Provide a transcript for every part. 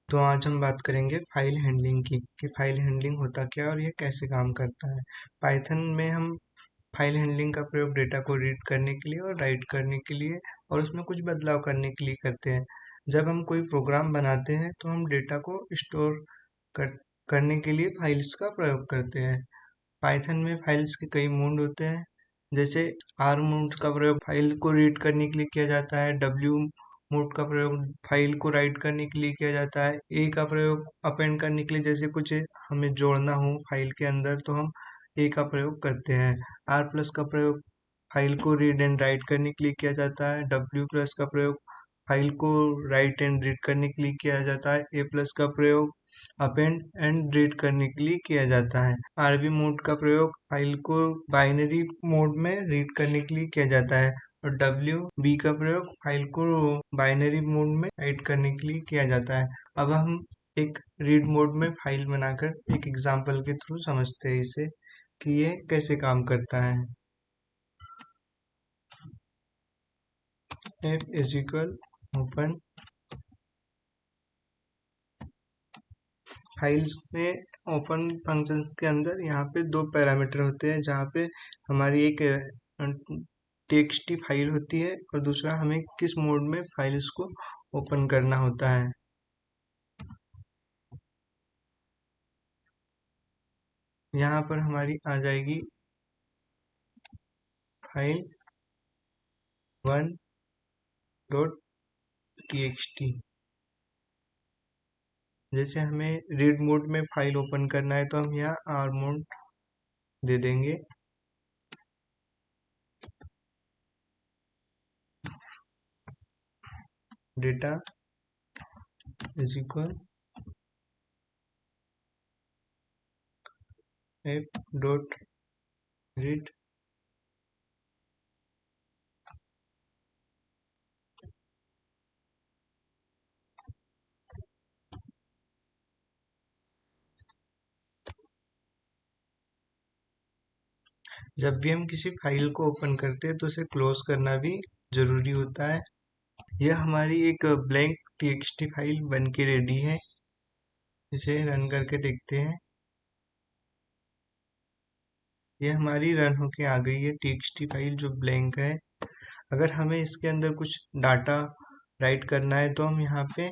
तो आज हम बात करेंगे फाइल हैंडलिंग की कि फाइल हैंडलिंग होता क्या है और ये कैसे काम करता है। पाइथन में हम फाइल हैंडलिंग का प्रयोग डेटा को रीड करने के लिए और राइट करने के लिए और उसमें कुछ बदलाव करने के लिए करते हैं। जब हम कोई प्रोग्राम बनाते हैं तो हम डेटा को स्टोर कर, करने के लिए फाइल्स का प्रयोग करते हैं। पाइथन में फाइल्स के कई मोड होते हैं, जैसे आर मोड का प्रयोग फाइल को रीड करने के लिए किया जाता है, डब्ल्यू मोड का प्रयोग फाइल को राइट करने के लिए किया जाता है, ए का प्रयोग अपेंड करने के लिए, जैसे कुछ हमें जोड़ना हो फाइल के अंदर तो हम ए का प्रयोग करते हैं। आर प्लस का प्रयोग फाइल को रीड एंड राइट करने के लिए किया जाता है, डब्ल्यू प्लस का प्रयोग फाइल को राइट एंड रीड करने के लिए किया जाता है, ए प्लस का प्रयोग अपेंड एंड रीड करने के लिए किया जाता है। आरबी मोड का प्रयोग फाइल को बाइनरी मोड में रीड करने के लिए किया जाता है और डब्ल्यू बी का प्रयोग फाइल को बाइनरी मोड में राइट करने के लिए किया जाता है। अब हम एक रीड मोड में फाइल बनाकर एक एग्जांपल के थ्रू समझते हैं इसे कि ये कैसे काम करता है। f is equal open files में ओपन फंक्शंस के अंदर यहाँ पे दो पैरामीटर होते हैं, जहाँ पे हमारी एक टेक्स्ट फाइल होती है और दूसरा हमें किस मोड में फाइल्स को ओपन करना होता है। यहाँ पर हमारी आ जाएगी फाइल 1.txt। जैसे हमें रीड मोड में फाइल ओपन करना है तो हम यहाँ आर मोड दे देंगे। Data is equal F dot read जब भी हम किसी फाइल को ओपन करते हैं तो उसे क्लोज करना भी जरूरी होता है। यह हमारी एक ब्लैंक टीएक्सटी फाइल बन के रेडी है। इसे रन करके देखते हैं। यह हमारी रन होके आ गई है टीएक्सटी फाइल जो ब्लैंक है। अगर हमें इसके अंदर कुछ डाटा राइट करना है तो हम यहाँ पे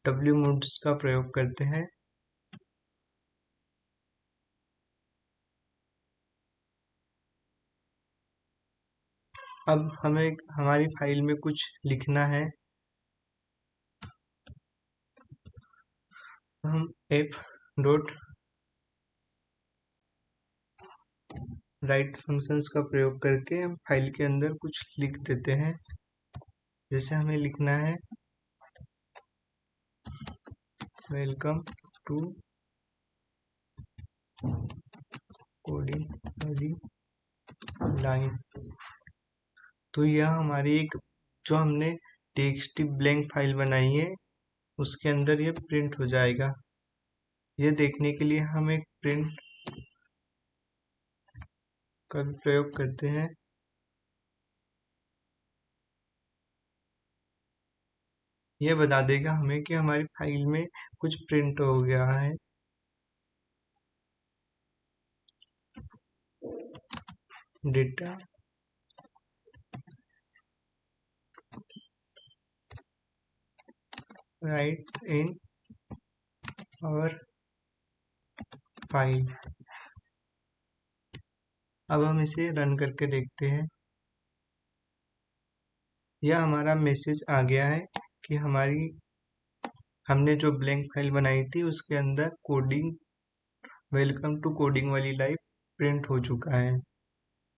डब्ल्यू मोड्स का प्रयोग करते हैं। अब हमें हमारी फाइल में कुछ लिखना है, हम एफ डॉट राइट फंक्शंस का प्रयोग करके हम फाइल के अंदर कुछ लिख देते हैं। जैसे हमें लिखना है वेलकम टू कोडिंग वाली लाइन। तो यह हमारी एक जो हमने टेक्स्ट ब्लैंक फाइल बनाई है उसके अंदर ये प्रिंट हो जाएगा। ये देखने के लिए हम एक प्रिंट का भी प्रयोग करते हैं। यह बता देगा हमें कि हमारी फाइल में कुछ प्रिंट हो गया है। डेटा राइट इन और फाइल। अब हम इसे रन करके देखते हैं। यह हमारा मैसेज आ गया है कि हमने जो ब्लैंक फाइल बनाई थी उसके अंदर कोडिंग वेलकम टू कोडिंग वाली लाइफ प्रिंट हो चुका है।